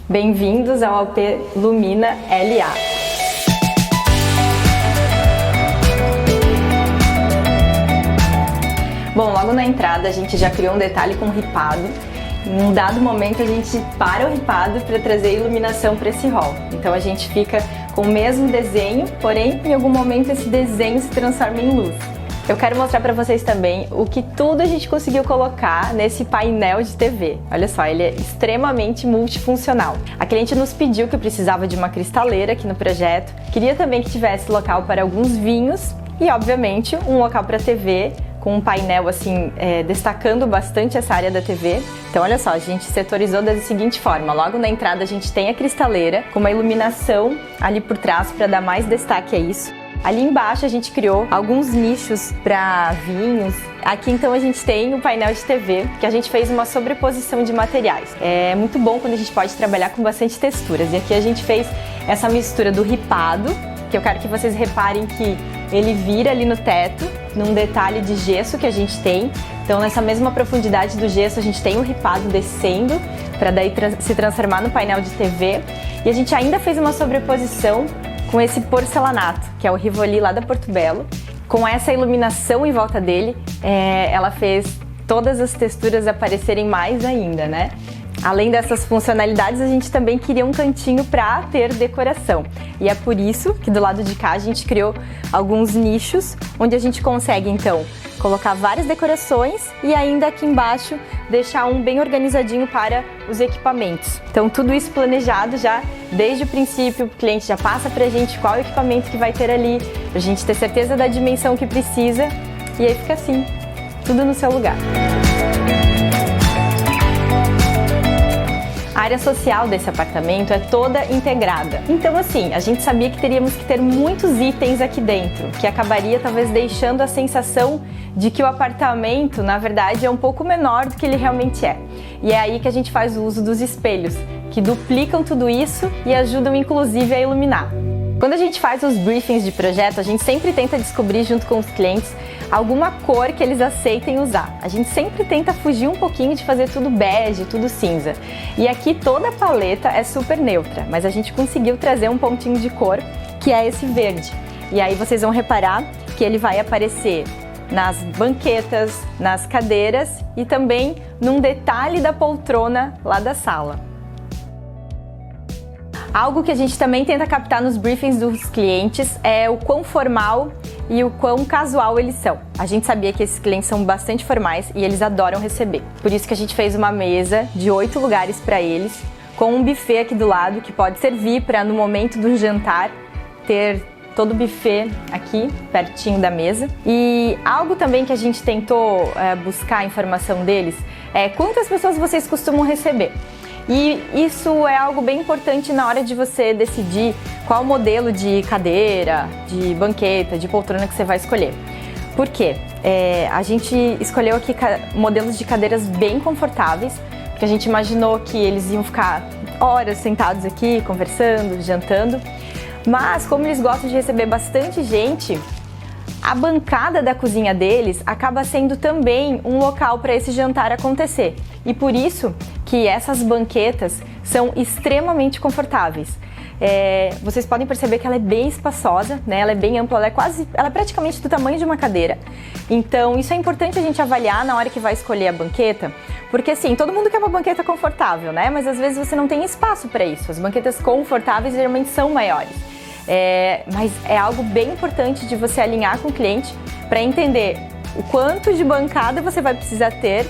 Bem-vindos ao AP Lumina LA. Bom, logo na entrada a gente já criou um detalhe com ripado. Em um dado momento a gente para o ripado para trazer iluminação para esse hall. Então a gente fica com o mesmo desenho, porém em algum momento esse desenho se transforma em luz. Eu quero mostrar para vocês também o que tudo a gente conseguiu colocar nesse painel de TV. Olha só, ele é extremamente multifuncional. A cliente nos pediu que precisava de uma cristaleira aqui no projeto, queria também que tivesse local para alguns vinhos e, obviamente, um local para TV, com um painel assim, destacando bastante essa área da TV. Então olha só, a gente setorizou da seguinte forma: logo na entrada a gente tem a cristaleira, com uma iluminação ali por trás para dar mais destaque a isso. Ali embaixo a gente criou alguns nichos para vinhos. Aqui então a gente tem o painel de TV, que a gente fez uma sobreposição de materiais. É muito bom quando a gente pode trabalhar com bastante texturas. E aqui a gente fez essa mistura do ripado, que eu quero que vocês reparem que ele vira ali no teto, num detalhe de gesso que a gente tem. Então nessa mesma profundidade do gesso a gente tem o ripado descendo, para daí se transformar no painel de TV. E a gente ainda fez uma sobreposição com esse porcelanato, que é o Rivoli lá da Porto Belo. Com essa iluminação em volta dele, ela fez todas as texturas aparecerem mais ainda, né? Além dessas funcionalidades, a gente também queria um cantinho para ter decoração. E é por isso que do lado de cá a gente criou alguns nichos, onde a gente consegue então colocar várias decorações e ainda aqui embaixo deixar um bem organizadinho para os equipamentos. Então tudo isso planejado já desde o princípio, o cliente já passa pra gente qual equipamento que vai ter ali, pra gente ter certeza da dimensão que precisa, e aí fica assim, tudo no seu lugar. A área social desse apartamento é toda integrada. Então assim, a gente sabia que teríamos que ter muitos itens aqui dentro, que acabaria talvez deixando a sensação de que o apartamento, na verdade, é um pouco menor do que ele realmente é. E é aí que a gente faz o uso dos espelhos, que duplicam tudo isso e ajudam inclusive a iluminar. Quando a gente faz os briefings de projeto, a gente sempre tenta descobrir junto com os clientes alguma cor que eles aceitem usar. A gente sempre tenta fugir um pouquinho de fazer tudo bege, tudo cinza. E aqui toda a paleta é super neutra, mas a gente conseguiu trazer um pontinho de cor, que é esse verde. E aí vocês vão reparar que ele vai aparecer nas banquetas, nas cadeiras e também num detalhe da poltrona lá da sala. Algo que a gente também tenta captar nos briefings dos clientes é o quão formal e o quão casual eles são. A gente sabia que esses clientes são bastante formais e eles adoram receber. Por isso que a gente fez uma mesa de 8 lugares para eles, com um buffet aqui do lado que pode servir para no momento do jantar ter todo o buffet aqui pertinho da mesa. E algo também que a gente tentou buscar a informação deles é quantas pessoas vocês costumam receber. E isso é algo bem importante na hora de você decidir qual modelo de cadeira, de banqueta, de poltrona que você vai escolher. Por quê? A gente escolheu aqui modelos de cadeiras bem confortáveis, porque a gente imaginou que eles iam ficar horas sentados aqui, conversando, jantando. Mas como eles gostam de receber bastante gente, a bancada da cozinha deles acaba sendo também um local para esse jantar acontecer. E por isso que essas banquetas são extremamente confortáveis. Vocês podem perceber que ela é bem espaçosa, né? Ela é bem ampla, ela é praticamente do tamanho de uma cadeira. Então isso é importante a gente avaliar na hora que vai escolher a banqueta, porque assim, todo mundo quer uma banqueta confortável, né? Mas às vezes você não tem espaço para isso. As banquetas confortáveis geralmente são maiores. Mas é algo bem importante de você alinhar com o cliente para entender o quanto de bancada você vai precisar ter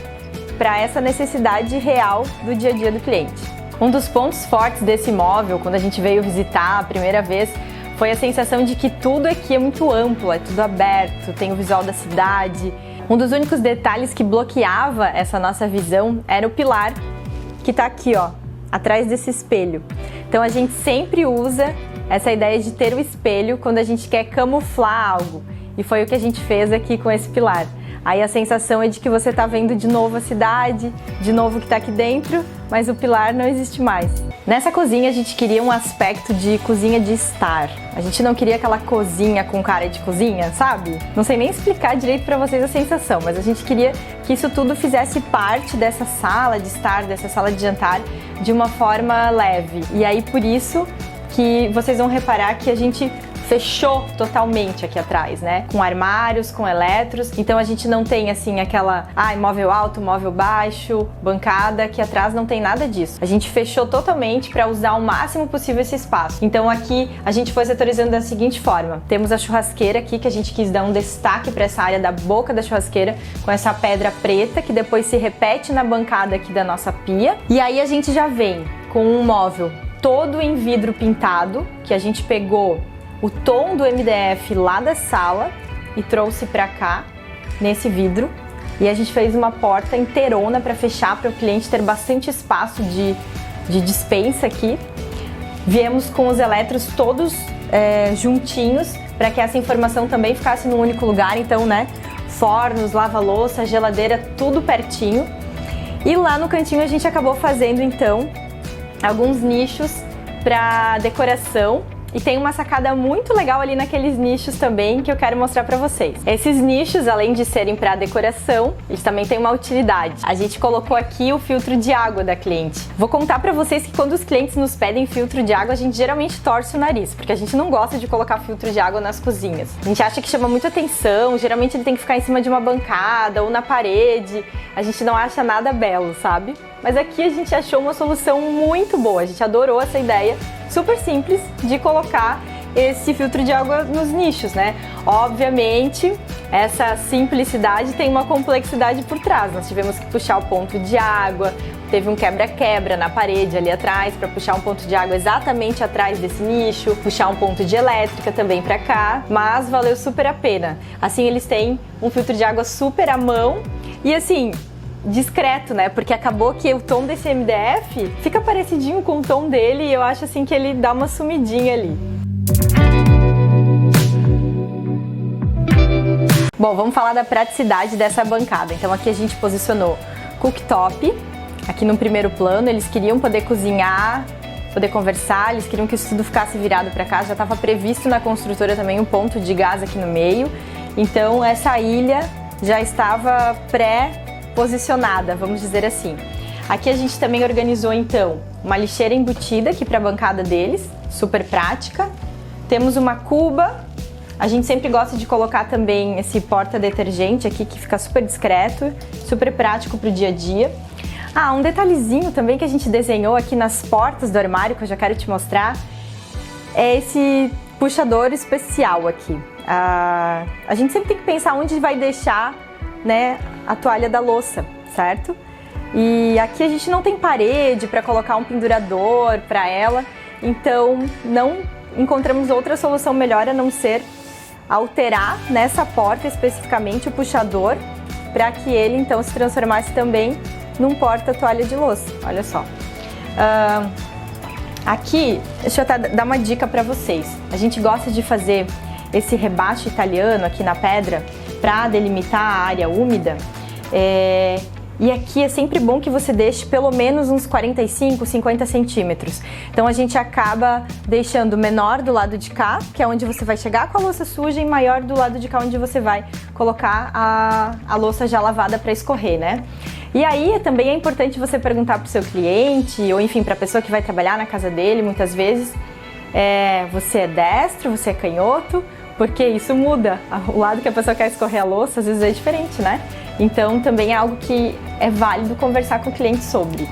para essa necessidade real do dia a dia do cliente. Um dos pontos fortes desse imóvel, quando a gente veio visitar a primeira vez, foi a sensação de que tudo aqui é muito amplo, é tudo aberto, tem o visual da cidade. Um dos únicos detalhes que bloqueava essa nossa visão era o pilar que está aqui, ó, atrás desse espelho. Então a gente sempre usa essa ideia de ter o espelho quando a gente quer camuflar algo. E foi o que a gente fez aqui com esse pilar. Aí a sensação é de que você está vendo de novo a cidade, de novo o que está aqui dentro, mas o pilar não existe mais. Nessa cozinha a gente queria um aspecto de cozinha de estar. A gente não queria aquela cozinha com cara de cozinha, sabe? Não sei nem explicar direito pra vocês a sensação, mas a gente queria que isso tudo fizesse parte dessa sala de estar, dessa sala de jantar, de uma forma leve. E aí por isso que vocês vão reparar que a gente fechou totalmente aqui atrás, né? Com armários, com eletros. Então a gente não tem assim aquela, móvel alto, móvel baixo, bancada, aqui atrás não tem nada disso. A gente fechou totalmente para usar o máximo possível esse espaço. Então aqui a gente foi setorizando da seguinte forma. Temos a churrasqueira aqui, que a gente quis dar um destaque para essa área da boca da churrasqueira, com essa pedra preta que depois se repete na bancada aqui da nossa pia. E aí a gente já vem com um móvel todo em vidro pintado, que a gente pegou o tom do MDF lá da sala e trouxe pra cá, nesse vidro. E a gente fez uma porta inteirona para fechar, para o cliente ter bastante espaço de dispensa aqui. Viemos com os eletros todos juntinhos, para que essa informação também ficasse num único lugar. Então, né, fornos, lava-louça, geladeira, tudo pertinho. E lá no cantinho a gente acabou fazendo, então, alguns nichos para decoração. E tem uma sacada muito legal ali naqueles nichos também que eu quero mostrar pra vocês. Esses nichos, além de serem para decoração, eles também têm uma utilidade. A gente colocou aqui o filtro de água da cliente. Vou contar pra vocês que quando os clientes nos pedem filtro de água, a gente geralmente torce o nariz, porque a gente não gosta de colocar filtro de água nas cozinhas. A gente acha que chama muita atenção, geralmente ele tem que ficar em cima de uma bancada ou na parede. A gente não acha nada belo, sabe? Mas aqui a gente achou uma solução muito boa, a gente adorou essa ideia super simples de colocar esse filtro de água nos nichos, né? Obviamente, essa simplicidade tem uma complexidade por trás. Nós tivemos que puxar o ponto de água, teve um quebra-quebra na parede ali atrás para puxar um ponto de água exatamente atrás desse nicho, puxar um ponto de elétrica também para cá, mas valeu super a pena. Assim, eles têm um filtro de água super à mão e assim, discreto, né? Porque acabou que o tom desse MDF fica parecidinho com o tom dele e eu acho assim que ele dá uma sumidinha ali. Bom, vamos falar da praticidade dessa bancada. Então aqui a gente posicionou cooktop, aqui no primeiro plano. Eles queriam poder cozinhar, poder conversar, eles queriam que isso tudo ficasse virado para cá. Já estava previsto na construtora também um ponto de gás aqui no meio. Então essa ilha já estava pré-posicionada, vamos dizer assim. Aqui a gente também organizou então uma lixeira embutida aqui para a bancada deles, super prática. Temos uma cuba. A gente sempre gosta de colocar também esse porta-detergente aqui, que fica super discreto, super prático para o dia a dia. Um detalhezinho também que a gente desenhou aqui nas portas do armário, que eu já quero te mostrar, é esse puxador especial aqui. A gente sempre tem que pensar onde vai deixar, né, a toalha da louça, certo? E aqui a gente não tem parede para colocar um pendurador para ela, então não encontramos outra solução melhor a não ser alterar nessa porta especificamente o puxador para que ele então se transformasse também num porta-toalha de louça. Olha só. Aqui, deixa eu até dar uma dica para vocês. A gente gosta de fazer esse rebaixo italiano aqui na pedra para delimitar a área úmida. E aqui é sempre bom que você deixe pelo menos uns 45, 50 centímetros. Então a gente acaba deixando menor do lado de cá, que é onde você vai chegar com a louça suja, e maior do lado de cá, onde você vai colocar a louça já lavada para escorrer, né? E aí também é importante você perguntar para o seu cliente, ou enfim, para a pessoa que vai trabalhar na casa dele, muitas vezes, você é destro, você é canhoto? Porque isso muda. O lado que a pessoa quer escorrer a louça, às vezes é diferente, né? Então também é algo que é válido conversar com o cliente sobre.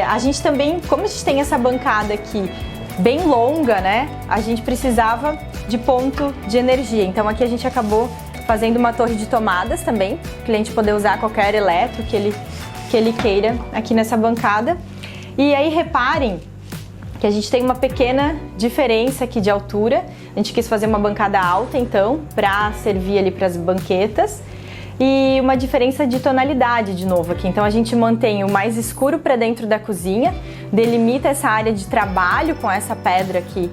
A gente também, como a gente tem essa bancada aqui bem longa, né? A gente precisava de ponto de energia. Então aqui a gente acabou fazendo uma torre de tomadas também, para o cliente poder usar qualquer eletro que ele queira aqui nessa bancada. E aí reparem que a gente tem uma pequena diferença aqui de altura. A gente quis fazer uma bancada alta, então, para servir ali para as banquetas. E uma diferença de tonalidade de novo aqui. Então a gente mantém o mais escuro para dentro da cozinha, delimita essa área de trabalho com essa pedra aqui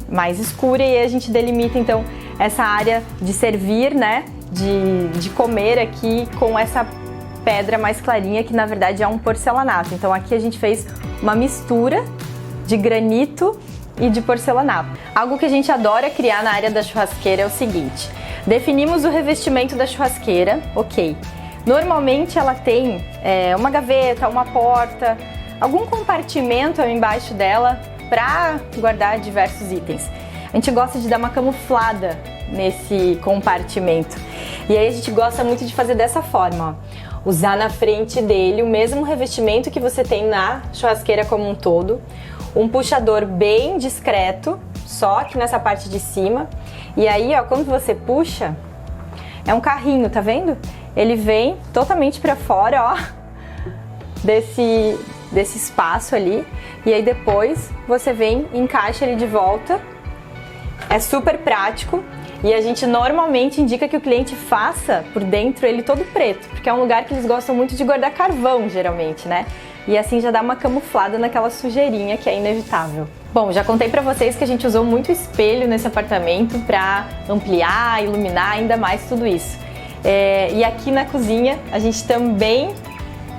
mais escura, e a gente delimita então essa área de servir, né, de comer aqui com essa pedra mais clarinha, que na verdade é um porcelanato. Então aqui a gente fez uma mistura de granito e de porcelanato. Algo que a gente adora criar na área da churrasqueira é o seguinte: definimos o revestimento da churrasqueira, ok. Normalmente ela tem uma gaveta, uma porta, algum compartimento embaixo dela para guardar diversos itens. A gente gosta de dar uma camuflada nesse compartimento. E aí a gente gosta muito de fazer dessa forma, ó. Usar na frente dele o mesmo revestimento que você tem na churrasqueira como um todo. Um puxador bem discreto, só aqui nessa parte de cima. E aí, ó, quando você puxa, é um carrinho, tá vendo? Ele vem totalmente pra fora, ó, desse espaço ali. E aí depois você vem e encaixa ele de volta. É super prático. E a gente normalmente indica que o cliente faça por dentro ele todo preto, porque é um lugar que eles gostam muito de guardar carvão, geralmente, né? E assim já dá uma camuflada naquela sujeirinha que é inevitável. Bom, já contei pra vocês que a gente usou muito espelho nesse apartamento pra ampliar, iluminar ainda mais tudo isso. E aqui na cozinha a gente também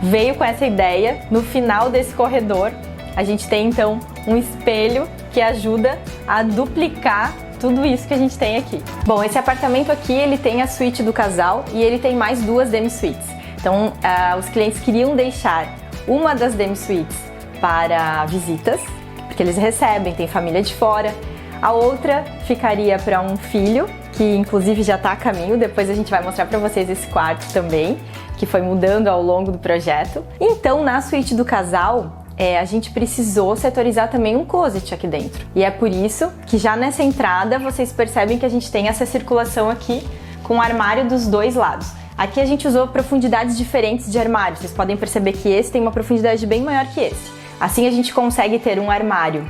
veio com essa ideia. No final desse corredor a gente tem então um espelho que ajuda a duplicar tudo isso que a gente tem aqui. Bom, esse apartamento aqui ele tem a suíte do casal e ele tem mais 2 demi-suites. Então os clientes queriam deixar uma das demi-suites para visitas, porque eles recebem, tem família de fora. A outra ficaria para um filho, que inclusive já está a caminho. Depois a gente vai mostrar para vocês esse quarto também, que foi mudando ao longo do projeto. Então, na suíte do casal, a gente precisou setorizar também um closet aqui dentro. E é por isso que já nessa entrada vocês percebem que a gente tem essa circulação aqui com o armário dos dois lados. Aqui a gente usou profundidades diferentes de armário. Vocês podem perceber que esse tem uma profundidade bem maior que esse. Assim a gente consegue ter um armário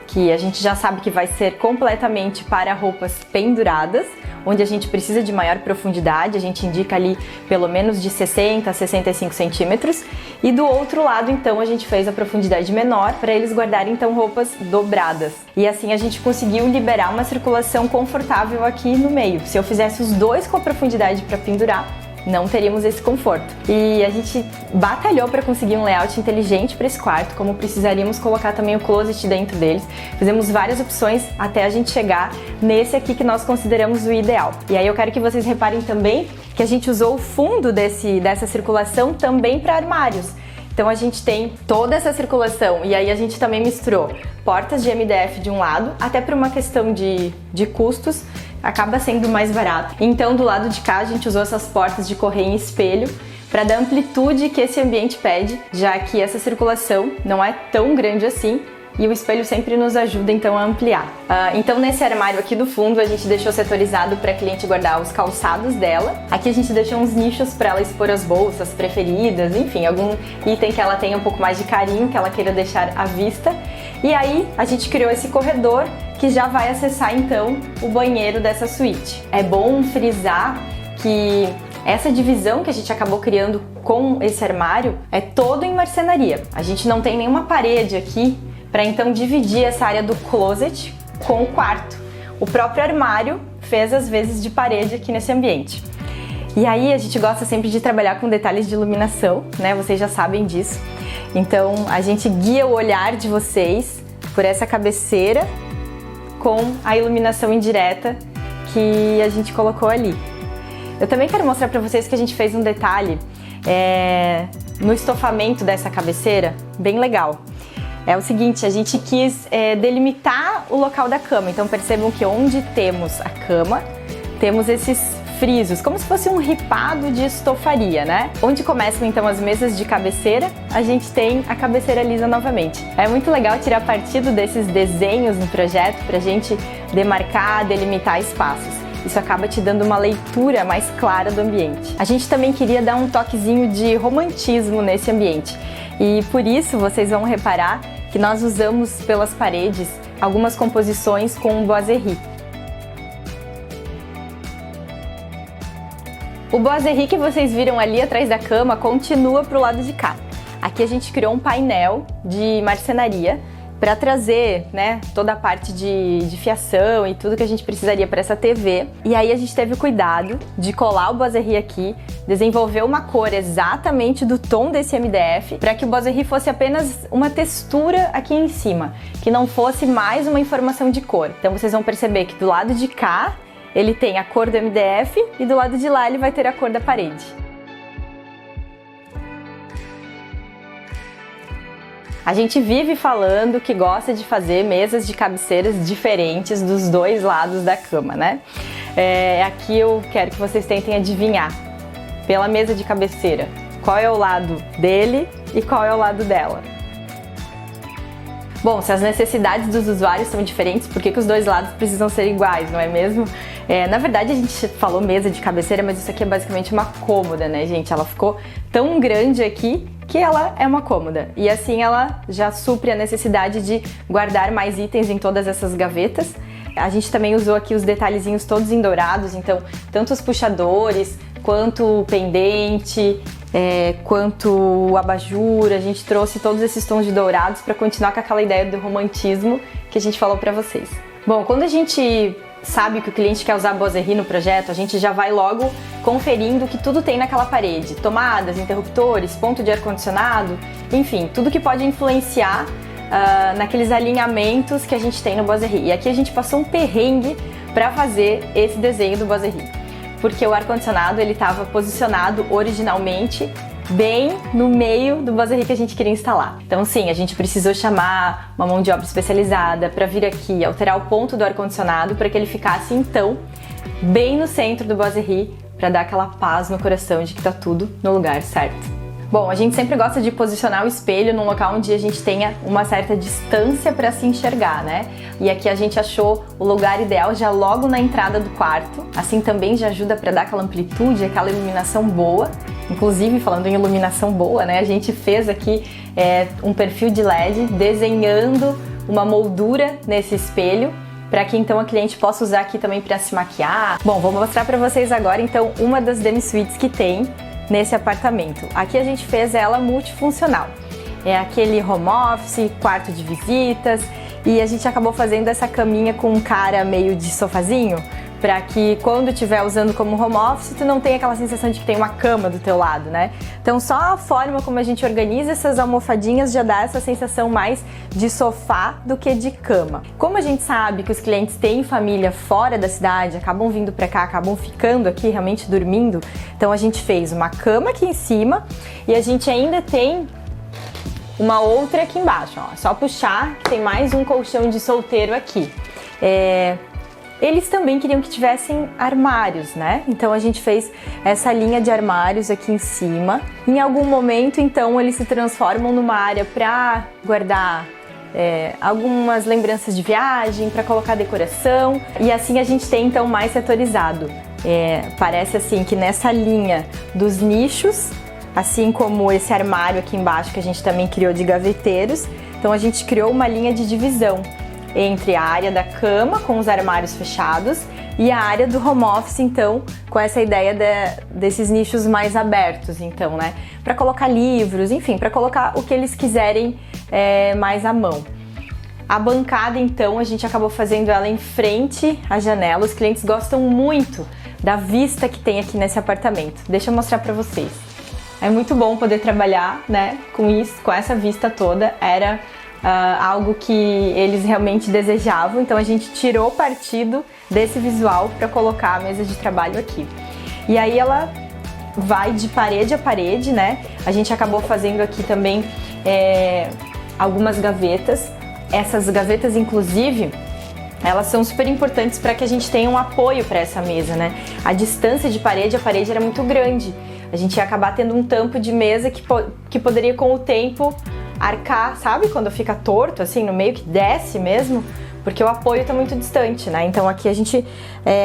que a gente já sabe que vai ser completamente para roupas penduradas, onde a gente precisa de maior profundidade, a gente indica ali pelo menos de 60 a 65 centímetros. E do outro lado, então, a gente fez a profundidade menor para eles guardarem, então, roupas dobradas. E assim a gente conseguiu liberar uma circulação confortável aqui no meio. Se eu fizesse os dois com a profundidade para pendurar, não teríamos esse conforto. E a gente batalhou para conseguir um layout inteligente para esse quarto, como precisaríamos colocar também o closet dentro deles. Fizemos várias opções até a gente chegar nesse aqui que nós consideramos o ideal. E aí eu quero que vocês reparem também que a gente usou o fundo dessa circulação também para armários. Então a gente tem toda essa circulação e aí a gente também misturou portas de MDF de um lado, até por uma questão de custos, acaba sendo mais barato. Então do lado de cá a gente usou essas portas de correr em espelho para dar amplitude que esse ambiente pede, já que essa circulação não é tão grande assim e o espelho sempre nos ajuda então a ampliar. Então nesse armário aqui do fundo a gente deixou setorizado para a cliente guardar os calçados dela. Aqui a gente deixou uns nichos para ela expor as bolsas preferidas, enfim, algum item que ela tenha um pouco mais de carinho, que ela queira deixar à vista. E aí a gente criou esse corredor que já vai acessar então o banheiro dessa suíte. É bom frisar que essa divisão que a gente acabou criando com esse armário é todo em marcenaria. A gente não tem nenhuma parede aqui para então dividir essa área do closet com o quarto. O próprio armário fez as vezes de parede aqui nesse ambiente. E aí a gente gosta sempre de trabalhar com detalhes de iluminação, né? Vocês já sabem disso. Então a gente guia o olhar de vocês por essa cabeceira com a iluminação indireta que a gente colocou ali. Eu também quero mostrar para vocês que a gente fez um detalhe no estofamento dessa cabeceira, bem legal. É o seguinte, a gente quis delimitar o local da cama, então percebam que onde temos a cama, temos esses frisos, como se fosse um ripado de estofaria, né? Onde começam então as mesas de cabeceira, a gente tem a cabeceira lisa novamente. É muito legal tirar partido desses desenhos no projeto pra gente demarcar, delimitar espaços. Isso acaba te dando uma leitura mais clara do ambiente. A gente também queria dar um toquezinho de romantismo nesse ambiente. E por isso vocês vão reparar que nós usamos pelas paredes algumas composições com boiserie. O boiserie que vocês viram ali atrás da cama continua para o lado de cá. Aqui a gente criou um painel de marcenaria para trazer, né, toda a parte de fiação e tudo que a gente precisaria para essa TV. E aí a gente teve o cuidado de colar o Boiserie aqui, desenvolver uma cor exatamente do tom desse MDF, para que o Boiserie fosse apenas uma textura aqui em cima, que não fosse mais uma informação de cor. Então vocês vão perceber que do lado de cá ele tem a cor do MDF e do lado de lá ele vai ter a cor da parede. A gente vive falando que gosta de fazer mesas de cabeceiras diferentes dos dois lados da cama, né? Aqui eu quero que vocês tentem adivinhar, pela mesa de cabeceira, qual é o lado dele e qual é o lado dela. Bom, se as necessidades dos usuários são diferentes, por que os dois lados precisam ser iguais, não é mesmo? Na verdade a gente falou mesa de cabeceira, mas isso aqui é basicamente uma cômoda, né, gente? Ela ficou tão grande aqui que ela é uma cômoda. E assim ela já supre a necessidade de guardar mais itens em todas essas gavetas. A gente também usou aqui os detalhezinhos todos em dourados, então tanto os puxadores, quanto o pendente, quanto o abajur, a gente trouxe todos esses tons de dourados para continuar com aquela ideia do romantismo que a gente falou para vocês. Bom, quando a gente sabe que o cliente quer usar Boiserie no projeto, a gente já vai logo conferindo que tudo tem naquela parede, tomadas, interruptores, ponto de ar-condicionado, enfim, tudo que pode influenciar naqueles alinhamentos que a gente tem no Boiserie. E aqui a gente passou um perrengue para fazer esse desenho do Boiserie, porque o ar-condicionado ele estava posicionado originalmente bem no meio do Boiserie que a gente queria instalar. Então sim, a gente precisou chamar uma mão de obra especializada para vir aqui alterar o ponto do ar-condicionado para que ele ficasse então bem no centro do Boiserie, para dar aquela paz no coração de que tá tudo no lugar certo. Bom, a gente sempre gosta de posicionar o espelho num local onde a gente tenha uma certa distância para se enxergar, né? E aqui a gente achou o lugar ideal já logo na entrada do quarto, assim também já ajuda para dar aquela amplitude, aquela iluminação boa. Inclusive, falando em iluminação boa, né? A gente fez aqui um perfil de LED desenhando uma moldura nesse espelho, para que então a cliente possa usar aqui também para se maquiar. Bom, vou mostrar para vocês agora então uma das demi-suites que tem nesse apartamento. Aqui a gente fez ela multifuncional. É aquele home office, quarto de visitas, e a gente acabou fazendo essa caminha com um cara meio de sofazinho, para que quando estiver usando como home office, tu não tenha aquela sensação de que tem uma cama do teu lado, né? Então só a forma como a gente organiza essas almofadinhas já dá essa sensação mais de sofá do que de cama. Como a gente sabe que os clientes têm família fora da cidade, acabam vindo para cá, acabam ficando aqui realmente dormindo, então a gente fez uma cama aqui em cima e a gente ainda tem uma outra aqui embaixo, ó. Só puxar que tem mais um colchão de solteiro aqui. Eles também queriam que tivessem armários, né? Então a gente fez essa linha de armários aqui em cima. Em algum momento, então, eles se transformam numa área para guardar algumas lembranças de viagem, para colocar decoração. E assim a gente tem, então, mais setorizado. Parece assim que nessa linha dos nichos, assim como esse armário aqui embaixo que a gente também criou de gaveteiros, então a gente criou uma linha de divisão entre a área da cama, com os armários fechados, e a área do home office, então, com essa ideia desses nichos mais abertos, então, né? Para colocar livros, enfim, para colocar o que eles quiserem mais à mão. A bancada, então, a gente acabou fazendo ela em frente à janela. Os clientes gostam muito da vista que tem aqui nesse apartamento. Deixa eu mostrar para vocês. É muito bom poder trabalhar, né, com isso, com essa vista toda. Era algo que eles realmente desejavam, então a gente tirou partido desse visual para colocar a mesa de trabalho aqui. E aí ela vai de parede a parede, né? A gente acabou fazendo aqui também algumas gavetas. Essas gavetas, inclusive, elas são super importantes para que a gente tenha um apoio para essa mesa, né? A distância de parede a parede era muito grande. A gente ia acabar tendo um tampo de mesa que poderia, com o tempo, arcar, sabe? Quando fica torto, assim, no meio que desce mesmo, porque o apoio tá muito distante, né? Então aqui a gente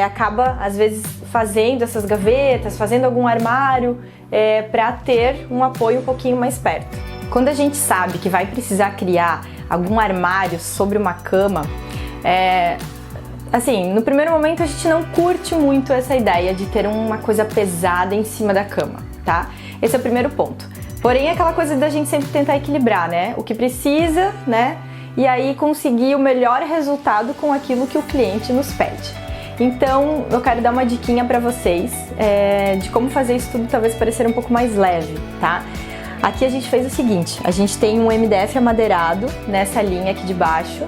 acaba, às vezes, fazendo essas gavetas, fazendo algum armário para ter um apoio um pouquinho mais perto. Quando a gente sabe que vai precisar criar algum armário sobre uma cama, assim, no primeiro momento a gente não curte muito essa ideia de ter uma coisa pesada em cima da cama, tá? Esse é o primeiro ponto. Porém, é aquela coisa da gente sempre tentar equilibrar, né? O que precisa, né? e aí conseguir o melhor resultado com aquilo que o cliente nos pede. Então eu quero dar uma diquinha para vocês de como fazer isso tudo talvez parecer um pouco mais leve, tá? Aqui a gente fez o seguinte, a gente tem um MDF amadeirado nessa linha aqui de baixo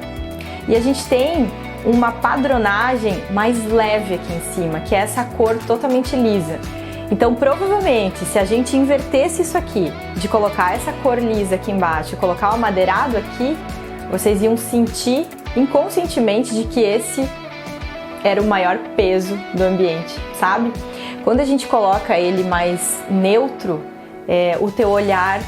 e a gente tem uma padronagem mais leve aqui em cima, que é essa cor totalmente lisa. Então provavelmente se a gente invertesse isso aqui, de colocar essa cor lisa aqui embaixo e colocar o amadeirado aqui, vocês iam sentir inconscientemente de que esse era o maior peso do ambiente, sabe? Quando a gente coloca ele mais neutro, o teu olhar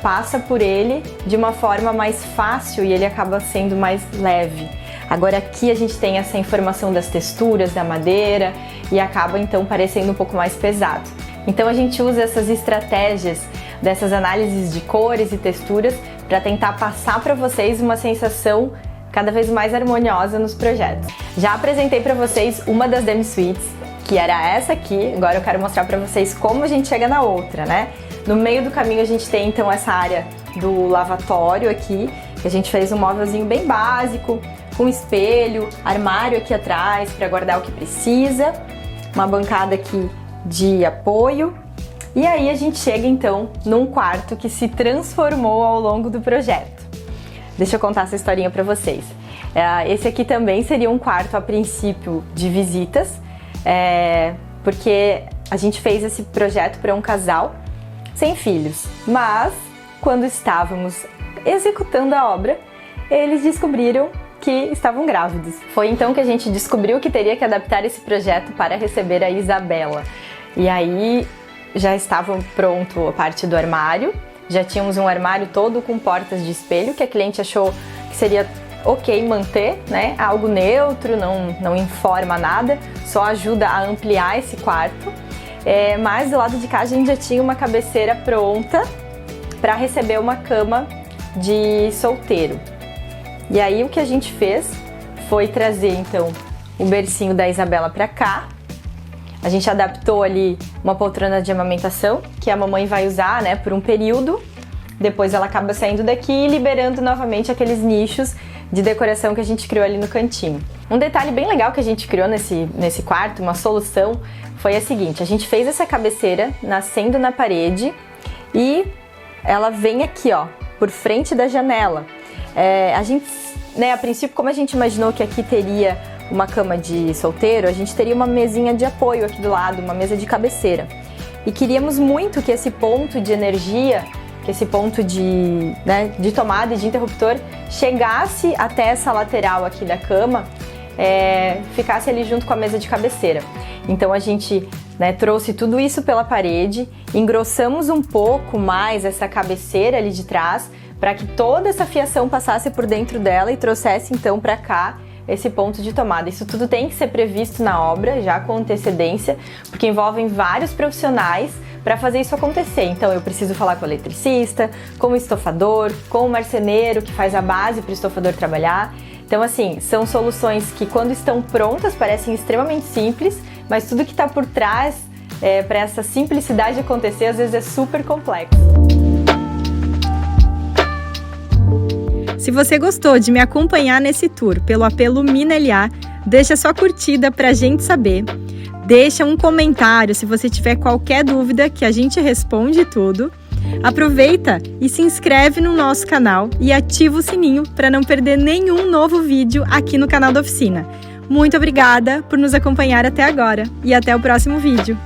passa por ele de uma forma mais fácil e ele acaba sendo mais leve. Agora aqui a gente tem essa informação das texturas da madeira e acaba então parecendo um pouco mais pesado. Então a gente usa essas estratégias dessas análises de cores e texturas para tentar passar para vocês uma sensação cada vez mais harmoniosa nos projetos. Já apresentei para vocês uma das demi suites, que era essa aqui, agora eu quero mostrar para vocês como a gente chega na outra, né? No meio do caminho a gente tem então essa área do lavatório aqui, que a gente fez um móvelzinho bem básico, com espelho, armário aqui atrás para guardar o que precisa, uma bancada aqui de apoio. E aí a gente chega então num quarto que se transformou ao longo do projeto. Deixa eu contar essa historinha para vocês. Esse aqui também seria um quarto a princípio de visitas, porque a gente fez esse projeto para um casal sem filhos, mas quando estávamos executando a obra, eles descobriram que estavam grávidos. Foi então que a gente descobriu que teria que adaptar esse projeto para receber a Isabela. E aí já estava pronto a parte do armário, já tínhamos um armário todo com portas de espelho, que a cliente achou que seria ok manter, né? Algo neutro, não informa nada, só ajuda a ampliar esse quarto. Mas do lado de cá a gente já tinha uma cabeceira pronta para receber uma cama de solteiro. E aí o que a gente fez foi trazer então o bercinho da Isabela para cá. A gente adaptou ali uma poltrona de amamentação que a mamãe vai usar, né, por um período. Depois ela acaba saindo daqui e liberando novamente aqueles nichos de decoração que a gente criou ali no cantinho. Um detalhe bem legal que a gente criou nesse quarto, uma solução, foi a seguinte: a gente fez essa cabeceira nascendo na parede e ela vem aqui, ó, por frente da janela. A gente, né, a princípio, como a gente imaginou que aqui teria uma cama de solteiro, a gente teria uma mesinha de apoio aqui do lado, uma mesa de cabeceira. E queríamos muito que esse ponto de energia, que esse ponto de tomada e de interruptor chegasse até essa lateral aqui da cama, ficasse ali junto com a mesa de cabeceira. Então a gente, né, trouxe tudo isso pela parede, engrossamos um pouco mais essa cabeceira ali de trás, para que toda essa fiação passasse por dentro dela e trouxesse então para cá esse ponto de tomada. Isso tudo tem que ser previsto na obra, já com antecedência, porque envolvem vários profissionais para fazer isso acontecer. Então eu preciso falar com o eletricista, com o estofador, com o marceneiro que faz a base para o estofador trabalhar. Então assim, são soluções que quando estão prontas parecem extremamente simples, mas tudo que está por trás para essa simplicidade acontecer às vezes é super complexo. Se você gostou de me acompanhar nesse tour pelo apelo Mina LA, deixa sua curtida pra gente saber. Deixa um comentário se você tiver qualquer dúvida que a gente responde tudo. Aproveita e se inscreve no nosso canal e ativa o sininho para não perder nenhum novo vídeo aqui no canal da oficina. Muito obrigada por nos acompanhar até agora e até o próximo vídeo.